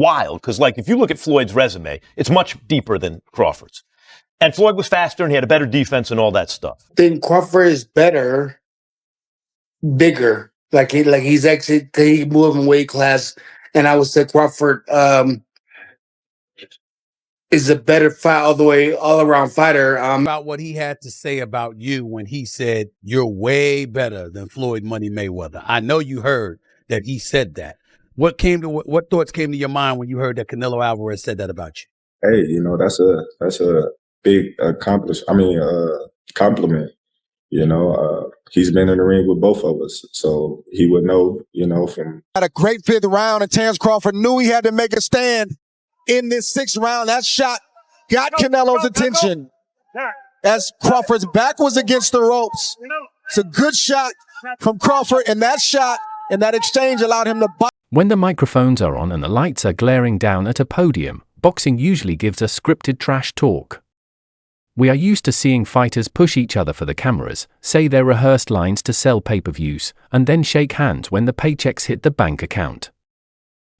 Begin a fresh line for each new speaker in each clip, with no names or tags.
wild because, like, if you look at Floyd's resume, it's much deeper than Crawford's. And Floyd was faster and he had a better defense and all that stuff.
I think Crawford is better, bigger. He's actually he moved in weight class, and I would say Crawford is a better fight all around fighter.
About what he had to say about you when he said you're way better than Floyd Money Mayweather. I know you heard that he said that. What thoughts came to your mind when you heard that Canelo Alvarez said that about you?
Hey, that's a big compliment. He's been in the ring with both of us, so he would know, from.
Had a great fifth round, and Terence Crawford knew he had to make a stand in this sixth round. That shot got Canelo's attention as Crawford's back was against the ropes. It's a good shot from Crawford, and that shot and that exchange allowed him to box.
When the microphones are on and the lights are glaring down at a podium, boxing usually gives us scripted trash talk. We are used to seeing fighters push each other for the cameras, say their rehearsed lines to sell pay-per-views, and then shake hands when the paychecks hit the bank account.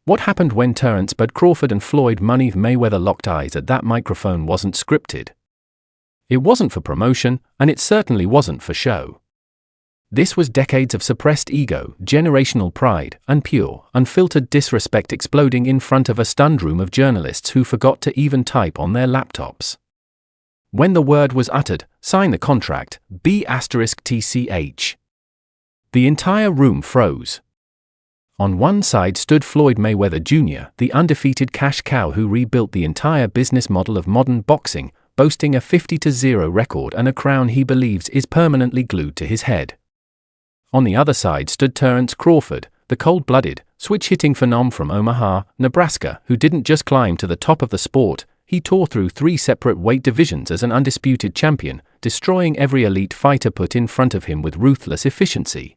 What happened when Terence Bud Crawford and Floyd Money Mayweather locked eyes at that microphone wasn't scripted. It wasn't for promotion, and it certainly wasn't for show. This was decades of suppressed ego, generational pride, and pure, unfiltered disrespect exploding in front of a stunned room of journalists who forgot to even type on their laptops. When the word was uttered, sign the contract, B*TCH. The entire room froze. On one side stood Floyd Mayweather Jr., the undefeated cash cow who rebuilt the entire business model of modern boxing, boasting a 50-0 record and a crown he believes is permanently glued to his head. On the other side stood Terence Crawford, the cold-blooded, switch-hitting phenom from Omaha, Nebraska, who didn't just climb to the top of the sport, he tore through 3 separate weight divisions as an undisputed champion, destroying every elite fighter put in front of him with ruthless efficiency.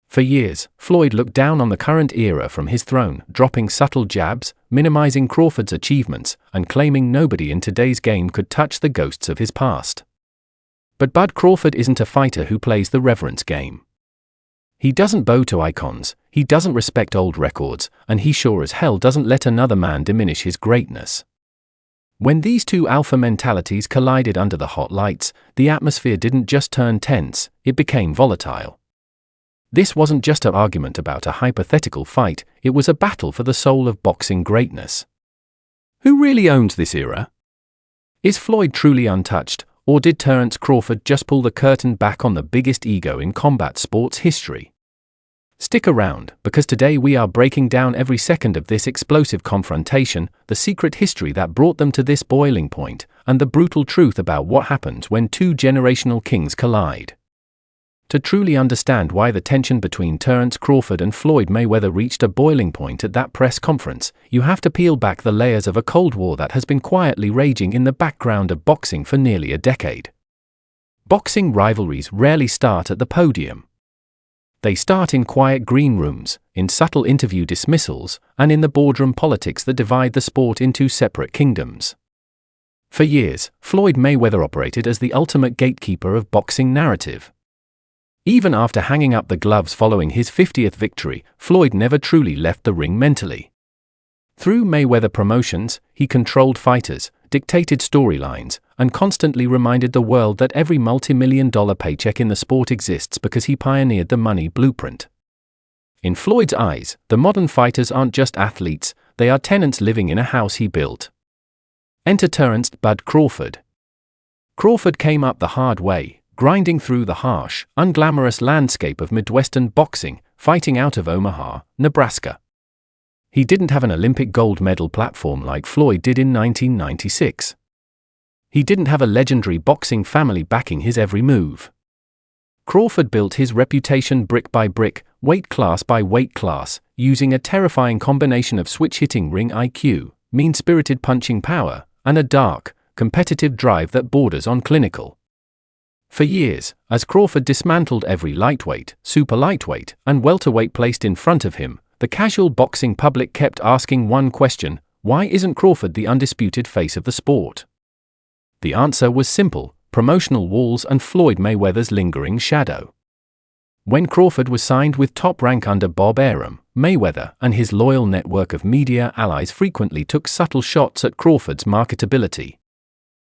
For years, Floyd looked down on the current era from his throne, dropping subtle jabs, minimizing Crawford's achievements, and claiming nobody in today's game could touch the ghosts of his past. But Bud Crawford isn't a fighter who plays the reverence game. He doesn't bow to icons, he doesn't respect old records, and he sure as hell doesn't let another man diminish his greatness. When these two alpha mentalities collided under the hot lights, the atmosphere didn't just turn tense, it became volatile. This wasn't just an argument about a hypothetical fight, it was a battle for the soul of boxing greatness. Who really owns this era? Is Floyd truly untouched, or did Terence Crawford just pull the curtain back on the biggest ego in combat sports history? Stick around, because today we are breaking down every second of this explosive confrontation, the secret history that brought them to this boiling point, and the brutal truth about what happens when two generational kings collide. To truly understand why the tension between Terence Crawford and Floyd Mayweather reached a boiling point at that press conference, you have to peel back the layers of a Cold War that has been quietly raging in the background of boxing for nearly a decade. Boxing rivalries rarely start at the podium. They start in quiet green rooms, in subtle interview dismissals, and in the boardroom politics that divide the sport into separate kingdoms. For years, Floyd Mayweather operated as the ultimate gatekeeper of boxing narrative. Even after hanging up the gloves following his 50th victory, Floyd never truly left the ring mentally. Through Mayweather Promotions, he controlled fighters, dictated storylines, and constantly reminded the world that every multi-million-dollar paycheck in the sport exists because he pioneered the money blueprint. In Floyd's eyes, the modern fighters aren't just athletes, they are tenants living in a house he built. Enter Terence Bud Crawford. Crawford came up the hard way, grinding through the harsh, unglamorous landscape of Midwestern boxing, fighting out of Omaha, Nebraska. He didn't have an Olympic gold medal platform like Floyd did in 1996. He didn't have a legendary boxing family backing his every move. Crawford built his reputation brick by brick, weight class by weight class, using a terrifying combination of switch-hitting ring IQ, mean-spirited punching power, and a dark, competitive drive that borders on clinical. For years, as Crawford dismantled every lightweight, super lightweight, and welterweight placed in front of him, the casual boxing public kept asking one question: why isn't Crawford the undisputed face of the sport? The answer was simple: promotional walls and Floyd Mayweather's lingering shadow. When Crawford was signed with top rank under Bob Arum, Mayweather and his loyal network of media allies frequently took subtle shots at Crawford's marketability.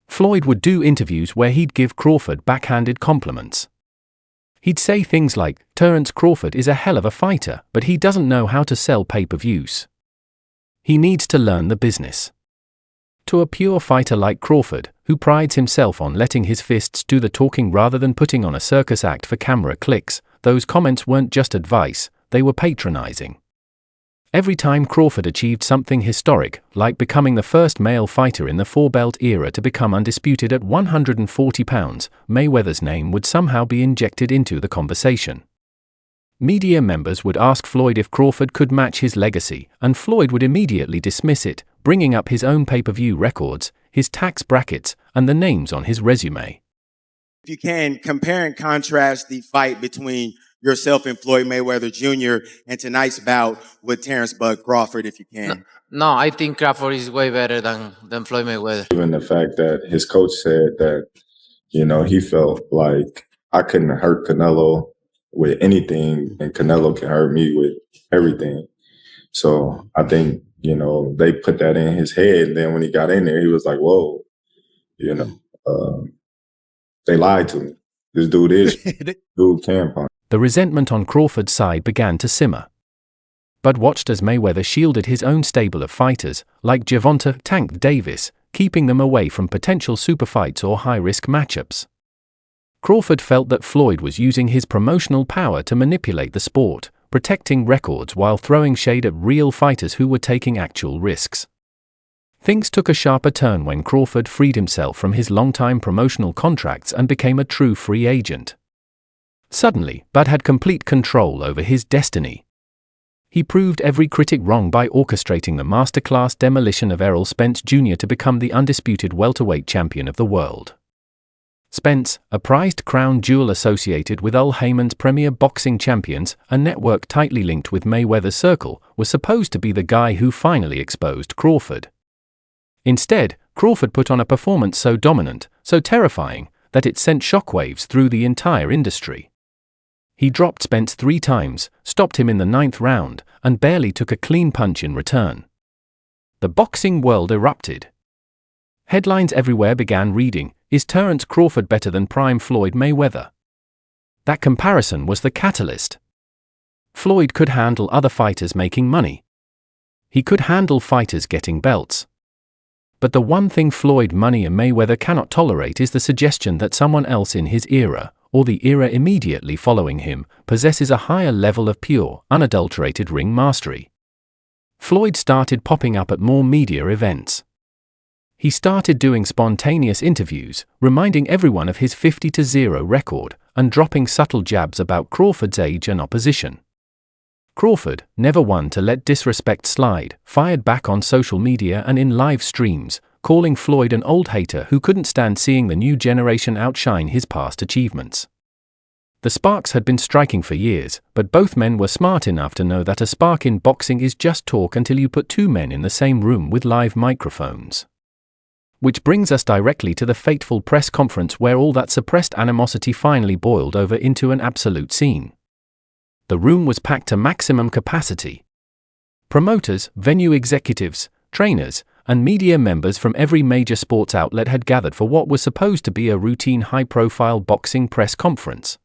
Floyd would do interviews where he'd give Crawford backhanded compliments. He'd say things like, "Terence Crawford is a hell of a fighter, but he doesn't know how to sell pay-per-views. He needs to learn the business." To a pure fighter like Crawford, who prides himself on letting his fists do the talking rather than putting on a circus act for camera clicks, those comments weren't just advice, they were patronizing. Every time Crawford achieved something historic, like becoming the first male fighter in the four-belt era to become undisputed at 140 pounds, Mayweather's name would somehow be injected into the conversation. Media members would ask Floyd if Crawford could match his legacy, and Floyd would immediately dismiss it, bringing up his own pay-per-view records, his tax brackets, and the names on his resume.
If you can, compare and contrast the fight between yourself and Floyd Mayweather Jr. and tonight's bout with Terence "Bud" Crawford, if you can.
No, I think Crawford is way better than Floyd Mayweather.
Even the fact that his coach said that, he felt like I couldn't hurt Canelo with anything, and Canelo can hurt me with everything. So I think, they put that in his head. And then when he got in there, he was like, whoa, they lied to me. This dude can punch.
The resentment on Crawford's side began to simmer. Bud watched as Mayweather shielded his own stable of fighters, like Gervonta "Tank" Davis, keeping them away from potential superfights or high-risk matchups. Crawford felt that Floyd was using his promotional power to manipulate the sport, protecting records while throwing shade at real fighters who were taking actual risks. Things took a sharper turn when Crawford freed himself from his long-time promotional contracts and became a true free agent. Suddenly, Bud had complete control over his destiny. He proved every critic wrong by orchestrating the masterclass demolition of Errol Spence Jr. to become the undisputed welterweight champion of the world. Spence, a prized crown jewel associated with Al Heyman's premier boxing champions, a network tightly linked with Mayweather's circle, was supposed to be the guy who finally exposed Crawford. Instead, Crawford put on a performance so dominant, so terrifying, that it sent shockwaves through the entire industry. He dropped Spence 3 times, stopped him in the 9th round, and barely took a clean punch in return. The boxing world erupted. Headlines everywhere began reading, "Is Terence Crawford better than prime Floyd Mayweather?" That comparison was the catalyst. Floyd could handle other fighters making money. He could handle fighters getting belts. But the one thing Floyd Money and Mayweather cannot tolerate is the suggestion that someone else in his era, or the era immediately following him, possesses a higher level of pure, unadulterated ring mastery. Floyd started popping up at more media events. He started doing spontaneous interviews, reminding everyone of his 50-0 record, and dropping subtle jabs about Crawford's age and opposition. Crawford, never one to let disrespect slide, fired back on social media and in live streams, calling Floyd an old hater who couldn't stand seeing the new generation outshine his past achievements. The sparks had been striking for years, but both men were smart enough to know that a spark in boxing is just talk until you put 2 men in the same room with live microphones. Which brings us directly to the fateful press conference where all that suppressed animosity finally boiled over into an absolute scene. The room was packed to maximum capacity. Promoters, venue executives, trainers, and media members from every major sports outlet had gathered for what was supposed to be a routine high-profile boxing press conference.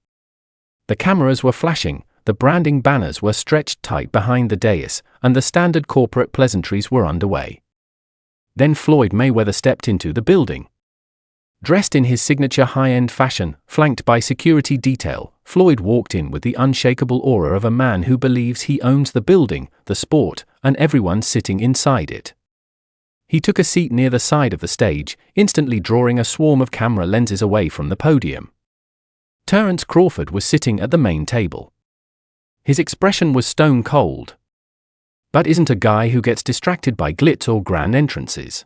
The cameras were flashing, the branding banners were stretched tight behind the dais, and the standard corporate pleasantries were underway. Then Floyd Mayweather stepped into the building. Dressed in his signature high-end fashion, flanked by security detail, Floyd walked in with the unshakable aura of a man who believes he owns the building, the sport, and everyone sitting inside it. He took a seat near the side of the stage, instantly drawing a swarm of camera lenses away from the podium. Terence Crawford was sitting at the main table. His expression was stone cold. But isn't a guy who gets distracted by glitz or grand entrances.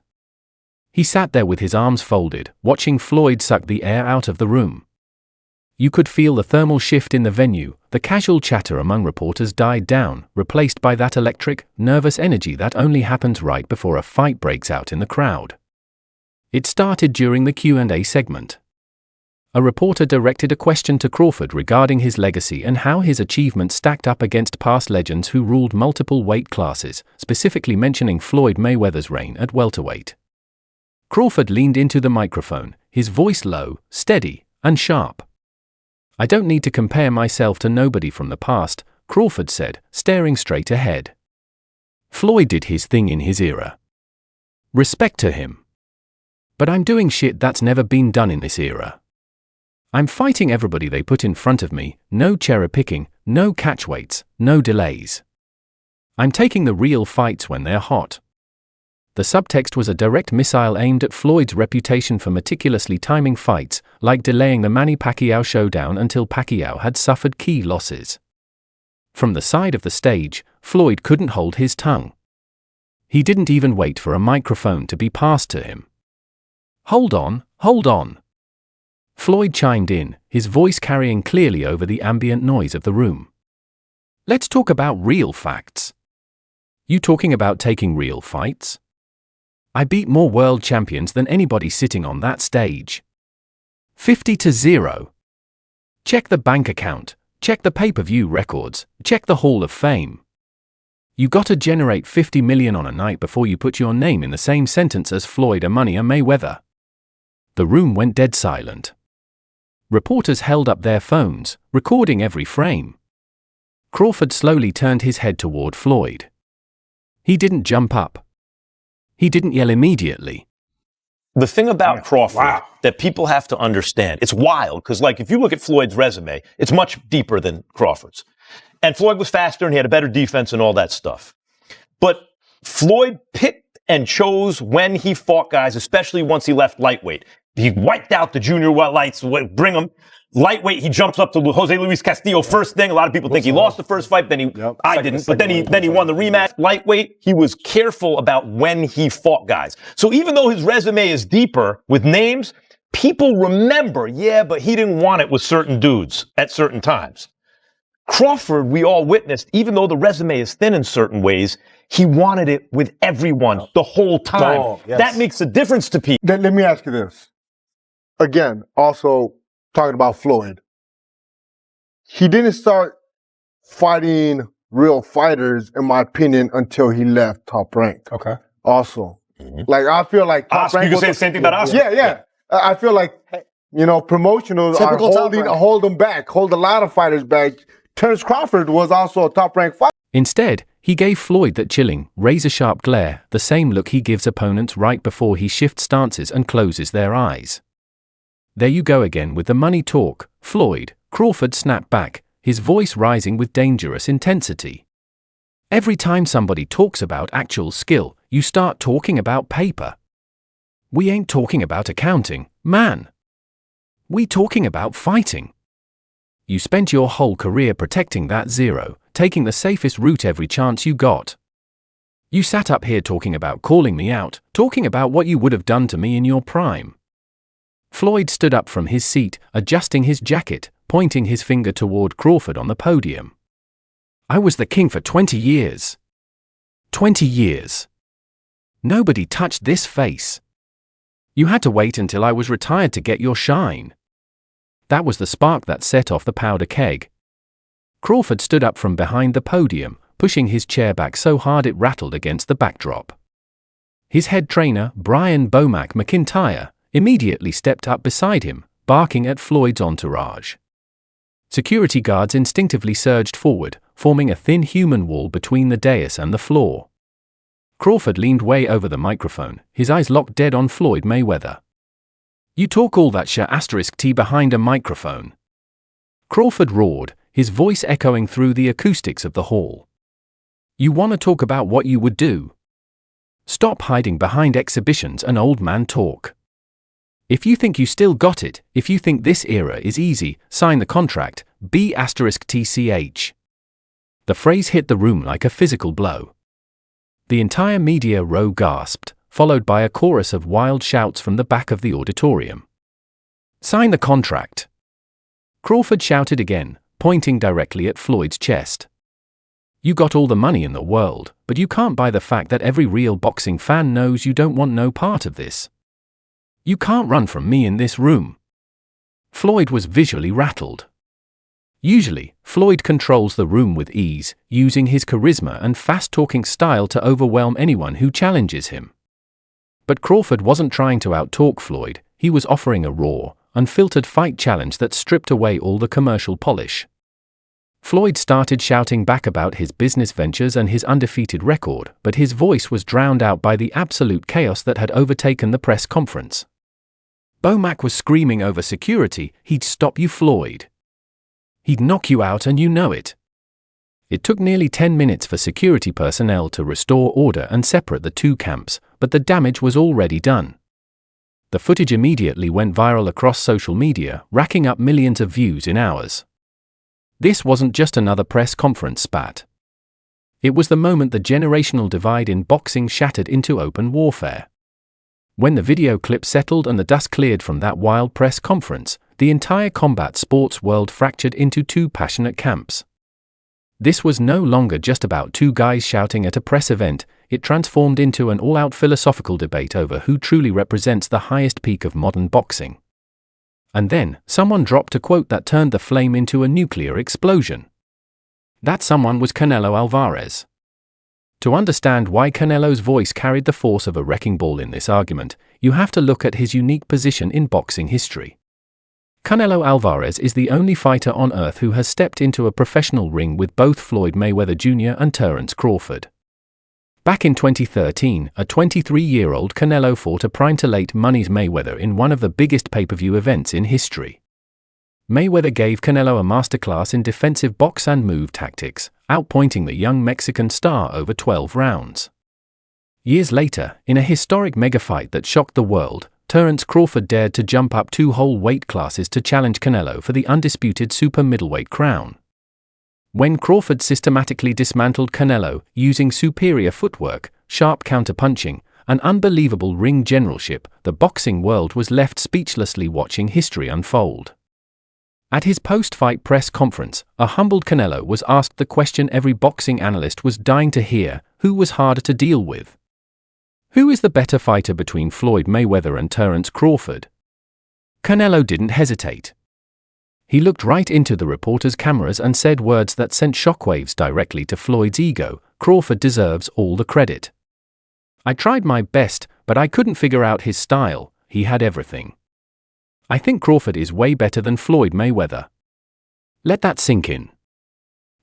He sat there with his arms folded, watching Floyd suck the air out of the room. You could feel the thermal shift in the venue, the casual chatter among reporters died down, replaced by that electric, nervous energy that only happens right before a fight breaks out in the crowd. It started during the Q&A segment. A reporter directed a question to Crawford regarding his legacy and how his achievements stacked up against past legends who ruled multiple weight classes, specifically mentioning Floyd Mayweather's reign at welterweight. Crawford leaned into the microphone, his voice low, steady, and sharp. "I don't need to compare myself to nobody from the past," Crawford said, staring straight ahead. "Floyd did his thing in his era. Respect to him. But I'm doing shit that's never been done in this era. I'm fighting everybody they put in front of me, no cherry-picking, no catchweights, no delays. I'm taking the real fights when they're hot." The subtext was a direct missile aimed at Floyd's reputation for meticulously timing fights, like delaying the Manny Pacquiao showdown until Pacquiao had suffered key losses. From the side of the stage, Floyd couldn't hold his tongue. He didn't even wait for a microphone to be passed to him. "Hold on, hold on." Floyd chimed in, his voice carrying clearly over the ambient noise of the room. "Let's talk about real facts. You talking about taking real fights? I beat more world champions than anybody sitting on that stage. 50-0. Check the bank account, check the pay-per-view records, check the Hall of Fame. You gotta generate 50 million on a night before you put your name in the same sentence as Floyd or Money or Mayweather." The room went dead silent. Reporters held up their phones, recording every frame. Crawford slowly turned his head toward Floyd. He didn't jump up. He didn't yell immediately.
The thing about Crawford that people have to understand, it's wild, because like if you look at Floyd's resume, it's much deeper than Crawford's. And Floyd was faster and he had a better defense and all that stuff. But Floyd picked and chose when he fought guys, especially once he left lightweight. He wiped out the junior lights, bring him. Lightweight, he jumps up to Jose Luis Castillo first thing. A lot of people think he lost the first fight, I didn't, but then he won the rematch. Lightweight, he was careful about when he fought guys. So even though his resume is deeper with names, people remember, but he didn't want it with certain dudes at certain times. Crawford, we all witnessed, even though the resume is thin in certain ways, he wanted it with everyone the whole time. That makes a difference to people.
Let me ask you this. Again, also talking about Floyd. He didn't start fighting real fighters, in my opinion, until he left Top Rank.
Okay.
Also. Like, I feel like Top Rank...
You can say the same thing about Oscar.
Yeah. I feel like, promotionals are hold them back, hold a lot of fighters back. Terence Crawford was also a Top Rank fighter.
Instead, he gave Floyd that chilling, razor-sharp glare, the same look he gives opponents right before he shifts stances and closes their eyes. "There you go again with the money talk, Floyd," Crawford snapped back, his voice rising with dangerous intensity. "Every time somebody talks about actual skill, you start talking about paper. We ain't talking about accounting, man. We talking about fighting. You spent your whole career protecting that zero, taking the safest route every chance you got. You sat up here talking about calling me out, talking about what you would have done to me in your prime." Floyd stood up from his seat, adjusting his jacket, pointing his finger toward Crawford on the podium. "I was the king for 20 years. 20 years. Nobody touched this face. You had to wait until I was retired to get your shine." That was the spark that set off the powder keg. Crawford stood up from behind the podium, pushing his chair back so hard it rattled against the backdrop. His head trainer, Brian "BoMac" McIntyre, immediately stepped up beside him, barking at Floyd's entourage. Security guards instinctively surged forward, forming a thin human wall between the dais and the floor. Crawford leaned way over the microphone, his eyes locked dead on Floyd Mayweather. "You talk all that *T behind a microphone." Crawford roared, his voice echoing through the acoustics of the hall. "You want to talk about what you would do? Stop hiding behind exhibitions and old man talk. If you think you still got it, if you think this era is easy, sign the contract, *TCH. The phrase hit the room like a physical blow. The entire media row gasped, followed by a chorus of wild shouts from the back of the auditorium. "Sign the contract!" Crawford shouted again, pointing directly at Floyd's chest. "You got all the money in the world, but you can't buy the fact that every real boxing fan knows you don't want no part of this. You can't run from me in this room. Floyd was visually rattled. Usually, Floyd controls the room with ease, using his charisma and fast-talking style to overwhelm anyone who challenges him. But Crawford wasn't trying to out-talk Floyd, he was offering a raw, unfiltered fight challenge that stripped away all the commercial polish. Floyd started shouting back about his business ventures and his undefeated record, but his voice was drowned out by the absolute chaos that had overtaken the press conference. BoMac was screaming over security, "He'd stop you, Floyd. He'd knock you out and you know it." It took nearly 10 minutes for security personnel to restore order and separate the two camps, but the damage was already done. The footage immediately went viral across social media, racking up millions of views in hours. This wasn't just another press conference spat. It was the moment the generational divide in boxing shattered into open warfare. When the video clip settled and the dust cleared from that wild press conference, the entire combat sports world fractured into two passionate camps. This was no longer just about two guys shouting at a press event, it transformed into an all-out philosophical debate over who truly represents the highest peak of modern boxing. And then, someone dropped a quote that turned the flame into a nuclear explosion. That someone was Canelo Alvarez. To understand why Canelo's voice carried the force of a wrecking ball in this argument, you have to look at his unique position in boxing history. Canelo Alvarez is the only fighter on earth who has stepped into a professional ring with both Floyd Mayweather Jr. and Terence Crawford. Back in 2013, a 23-year-old Canelo fought a prime-to-late money's Mayweather in one of the biggest pay-per-view events in history. Mayweather gave Canelo a masterclass in defensive box and move tactics, outpointing the young Mexican star over 12 rounds. Years later, in a historic mega-fight that shocked the world, Terence Crawford dared to jump up 2 whole weight classes to challenge Canelo for the undisputed super middleweight crown. When Crawford systematically dismantled Canelo, using superior footwork, sharp counterpunching, and unbelievable ring generalship, the boxing world was left speechlessly watching history unfold. At his post-fight press conference, a humbled Canelo was asked the question every boxing analyst was dying to hear: who was harder to deal with? Who is the better fighter between Floyd Mayweather and Terence Crawford? Canelo didn't hesitate. He looked right into the reporter's cameras and said words that sent shockwaves directly to Floyd's ego: "Crawford deserves all the credit. I tried my best, but I couldn't figure out his style. He had everything. I think Crawford is way better than Floyd Mayweather." Let that sink in.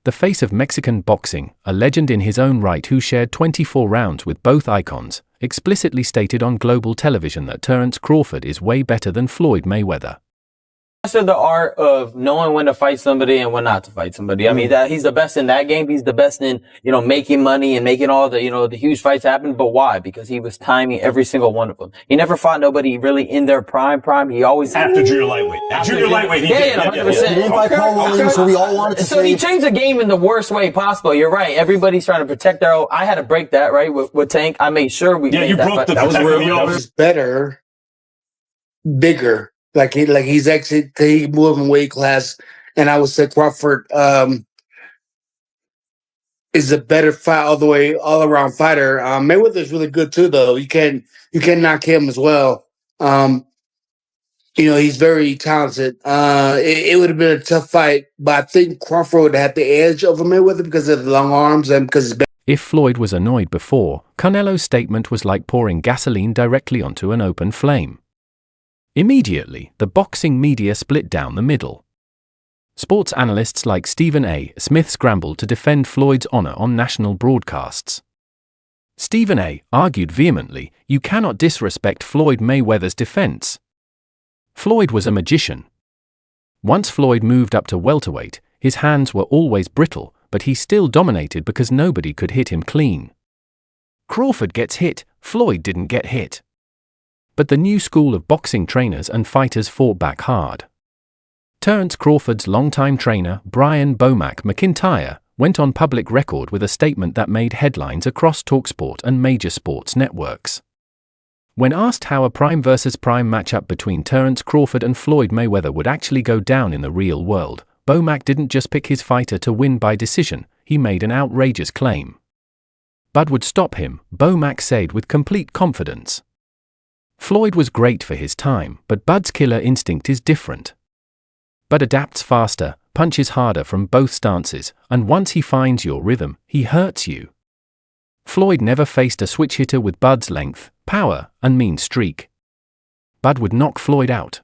The face of Mexican boxing, a legend in his own right who shared 24 rounds with both icons, explicitly stated on global television that Terence Crawford is way better than Floyd Mayweather.
Mastered the art of knowing when to fight somebody and when not to fight somebody. I mean, that he's the best in that game. He's the best in, making money and making all the, the huge fights happen. But why? Because he was timing every single one of them. He never fought nobody really in their prime. He always
after junior lightweight. Junior lightweight, he did.
100%.
So we all wanted to
So he changed the game in the worst way possible. You're right. Everybody's trying to protect their own. I had to break that, right? With Tank. I made sure we made
you
that.
broke the
That was real.
He's better, bigger. He's actually he moved in weight class, and I would say Crawford is a better fight all around fighter. Mayweather's really good too, though. You can knock him as well. He's very talented. It would have been a tough fight, but I think Crawford would have the edge over Mayweather because of the long arms and because his.
If Floyd was annoyed before, Canelo's statement was like pouring gasoline directly onto an open flame. Immediately, the boxing media split down the middle. Sports analysts like Stephen A. Smith scrambled to defend Floyd's honor on national broadcasts. Stephen A. argued vehemently, "You cannot disrespect Floyd Mayweather's defense. Floyd was a magician. Once Floyd moved up to welterweight, his hands were always brittle, but he still dominated because nobody could hit him clean. Crawford gets hit, Floyd didn't get hit." But the new school of boxing trainers and fighters fought back hard. Terence Crawford's longtime trainer, Brian "BoMac" McIntyre, went on public record with a statement that made headlines across TalkSport and major sports networks. When asked how a prime versus prime matchup between Terence Crawford and Floyd Mayweather would actually go down in the real world, BoMac didn't just pick his fighter to win by decision, he made an outrageous claim. Bud would stop him, BoMac said with complete confidence. Floyd was great for his time, but Bud's killer instinct is different. Bud adapts faster, punches harder from both stances, and once he finds your rhythm, he hurts you. Floyd never faced a switch hitter with Bud's length, power, and mean streak. Bud would knock Floyd out.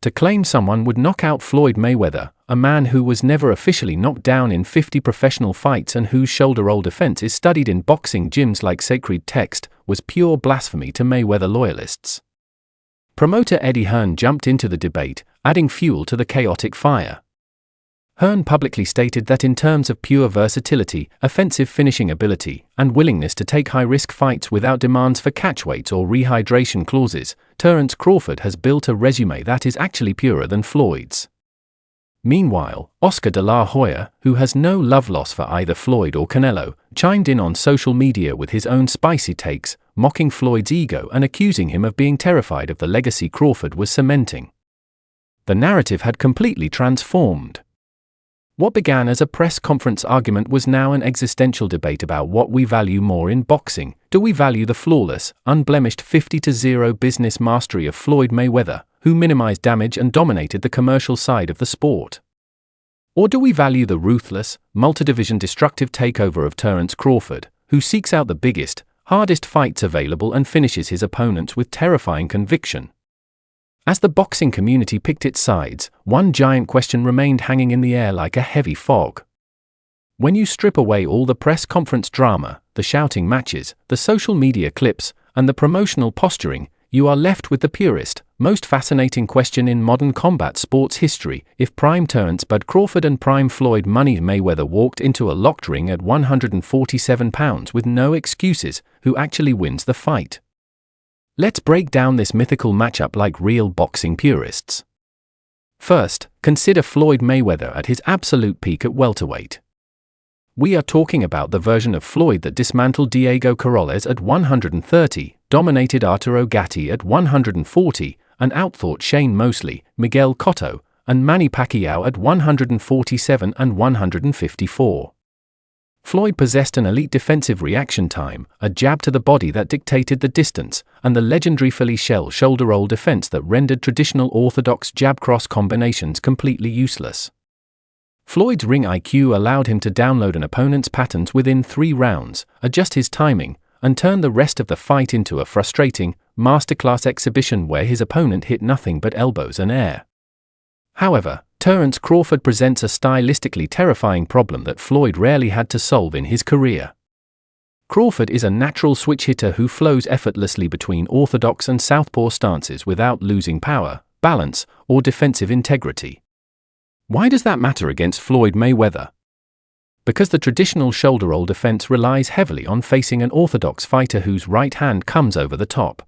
To claim someone would knock out Floyd Mayweather, a man who was never officially knocked down in 50 professional fights and whose shoulder roll defense is studied in boxing gyms like sacred text, was pure blasphemy to Mayweather loyalists. Promoter Eddie Hearn jumped into the debate, adding fuel to the chaotic fire. Hearn publicly stated that in terms of pure versatility, offensive finishing ability, and willingness to take high-risk fights without demands for catchweights or rehydration clauses, Terence Crawford has built a resume that is actually purer than Floyd's. Meanwhile, Oscar de la Hoya, who has no love lost for either Floyd or Canelo, chimed in on social media with his own spicy takes, mocking Floyd's ego and accusing him of being terrified of the legacy Crawford was cementing. The narrative had completely transformed. What began as a press conference argument was now an existential debate about what we value more in boxing. Do we value the flawless, unblemished 50-0 business mastery of Floyd Mayweather, who minimized damage and dominated the commercial side of the sport? Or do we value the ruthless, multi-division destructive takeover of Terence Crawford, who seeks out the biggest, hardest fights available and finishes his opponents with terrifying conviction? As the boxing community picked its sides, one giant question remained hanging in the air like a heavy fog. When you strip away all the press conference drama, the shouting matches, the social media clips, and the promotional posturing, you are left with the purest, most fascinating question in modern combat sports history: if prime Terence Bud Crawford and prime Floyd Money Mayweather walked into a locked ring at 147 pounds with no excuses, who actually wins the fight? Let's break down this mythical matchup like real boxing purists. First, consider Floyd Mayweather at his absolute peak at welterweight. We are talking about the version of Floyd that dismantled Diego Corrales at 130, dominated Arturo Gatti at 140, and outthought Shane Mosley, Miguel Cotto, and Manny Pacquiao at 147 and 154. Floyd possessed an elite defensive reaction time, a jab to the body that dictated the distance, and the legendary Philly shell shoulder roll defense that rendered traditional orthodox jab-cross combinations completely useless. Floyd's ring IQ allowed him to download an opponent's patterns within 3 rounds, adjust his timing, and turn the rest of the fight into a frustrating, masterclass exhibition where his opponent hit nothing but elbows and air. However, Terence Crawford presents a stylistically terrifying problem that Floyd rarely had to solve in his career. Crawford is a natural switch hitter who flows effortlessly between orthodox and southpaw stances without losing power, balance, or defensive integrity. Why does that matter against Floyd Mayweather? Because the traditional shoulder roll defense relies heavily on facing an orthodox fighter whose right hand comes over the top.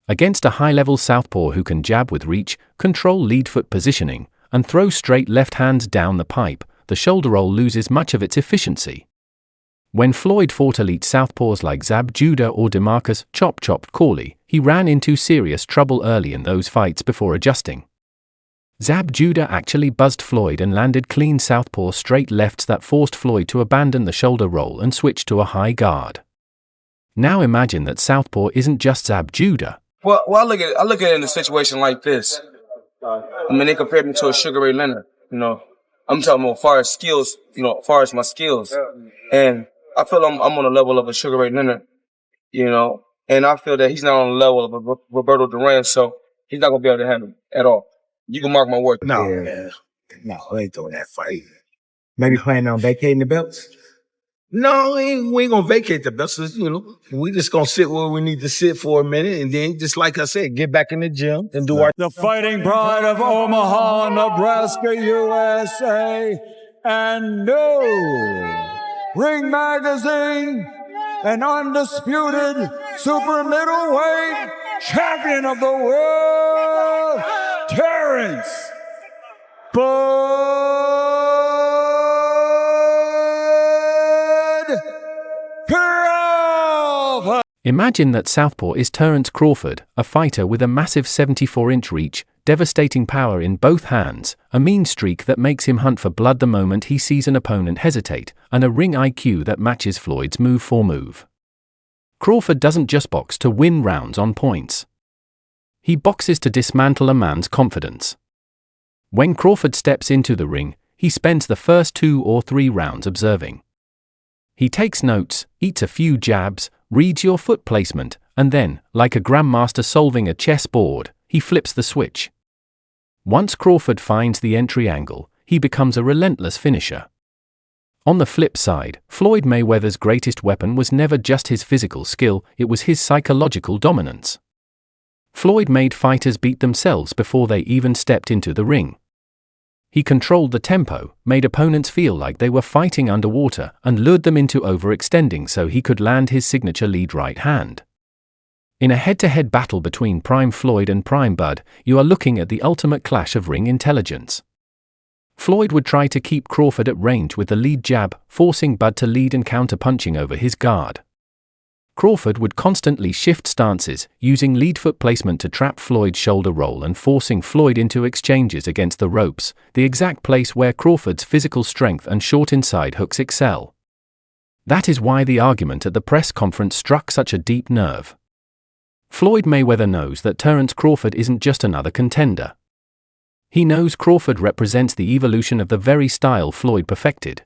Against a high-level southpaw who can jab with reach, control lead foot positioning, and throw straight left hands down the pipe, the shoulder roll loses much of its efficiency. When Floyd fought elite southpaws like Zab Judah or DeMarcus "Chop Chop" Corley, he ran into serious trouble early in those fights before adjusting. Zab Judah actually buzzed Floyd and landed clean southpaw straight lefts that forced Floyd to abandon the shoulder roll and switch to a high guard. Now imagine that southpaw isn't just Zab Judah.
Well, I look at it in a situation like this. I mean, they compared me to a Sugar Ray Leonard, I'm talking about as far as skills, as far as my skills. And I feel I'm on the level of a Sugar Ray Leonard, and I feel that he's not on the level of a Roberto Duran, so he's not going to be able to handle it at all. You can mark my word.
No, we ain't doing that fight. Maybe planning on vacating the belts? No, we ain't gonna vacate the belts. We just gonna sit where we need to sit for a minute, and then, just like I said, get back in the gym and do our.
The fighting pride of Omaha, Nebraska, USA, and Ring Magazine, an undisputed super middleweight champion of the world, Terence Crawford.
Imagine that southpaw is Terence Crawford, a fighter with a massive 74-inch reach, devastating power in both hands, a mean streak that makes him hunt for blood the moment he sees an opponent hesitate, and a ring IQ that matches Floyd's move for move. Crawford doesn't just box to win rounds on points. He boxes to dismantle a man's confidence. When Crawford steps into the ring, he spends the first 2 or 3 rounds observing. He takes notes, eats a few jabs, reads your foot placement, and then, like a grandmaster solving a chessboard, he flips the switch. Once Crawford finds the entry angle, he becomes a relentless finisher. On the flip side, Floyd Mayweather's greatest weapon was never just his physical skill, it was his psychological dominance. Floyd made fighters beat themselves before they even stepped into the ring. He controlled the tempo, made opponents feel like they were fighting underwater, and lured them into overextending so he could land his signature lead right hand. In a head-to-head battle between Prime Floyd and Prime Bud, you are looking at the ultimate clash of ring intelligence. Floyd would try to keep Crawford at range with the lead jab, forcing Bud to lead and counter-punching over his guard. Crawford would constantly shift stances, using lead foot placement to trap Floyd's shoulder roll and forcing Floyd into exchanges against the ropes, the exact place where Crawford's physical strength and short inside hooks excel. That is why the argument at the press conference struck such a deep nerve. Floyd Mayweather knows that Terence Crawford isn't just another contender. He knows Crawford represents the evolution of the very style Floyd perfected.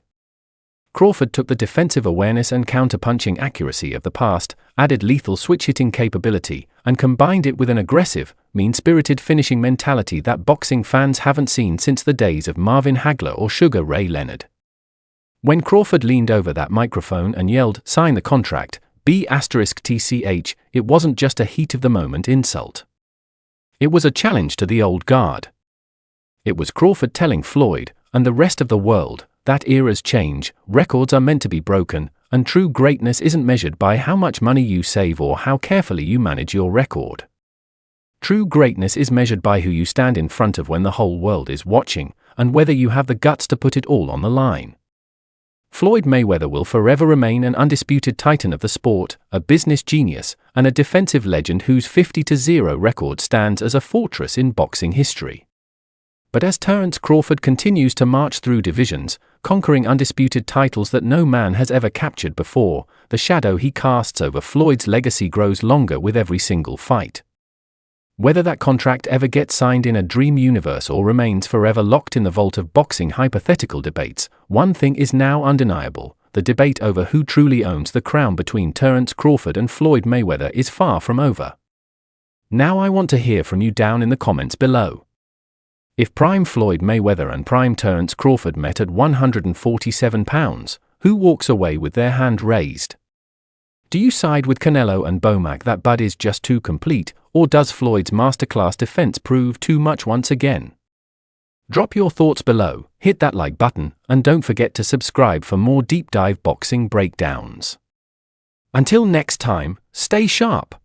Crawford took the defensive awareness and counter-punching accuracy of the past, added lethal switch-hitting capability, and combined it with an aggressive, mean-spirited finishing mentality that boxing fans haven't seen since the days of Marvin Hagler or Sugar Ray Leonard. When Crawford leaned over that microphone and yelled, "Sign the contract, B*TCH, it wasn't just a heat-of-the-moment insult. It was a challenge to the old guard. It was Crawford telling Floyd, and the rest of the world, that eras change, records are meant to be broken, and true greatness isn't measured by how much money you save or how carefully you manage your record. True greatness is measured by who you stand in front of when the whole world is watching, and whether you have the guts to put it all on the line." Floyd Mayweather will forever remain an undisputed titan of the sport, a business genius, and a defensive legend whose 50-0 record stands as a fortress in boxing history. But as Terence Crawford continues to march through divisions, conquering undisputed titles that no man has ever captured before, the shadow he casts over Floyd's legacy grows longer with every single fight. Whether that contract ever gets signed in a dream universe or remains forever locked in the vault of boxing hypothetical debates, one thing is now undeniable: the debate over who truly owns the crown between Terence Crawford and Floyd Mayweather is far from over. Now I want to hear from you down in the comments below. If Prime Floyd Mayweather and Prime Terence Crawford met at 147 pounds, who walks away with their hand raised? Do you side with Canelo and BoMac that Bud is just too complete, or does Floyd's masterclass defense prove too much once again? Drop your thoughts below, hit that like button, and don't forget to subscribe for more deep dive boxing breakdowns. Until next time, stay sharp.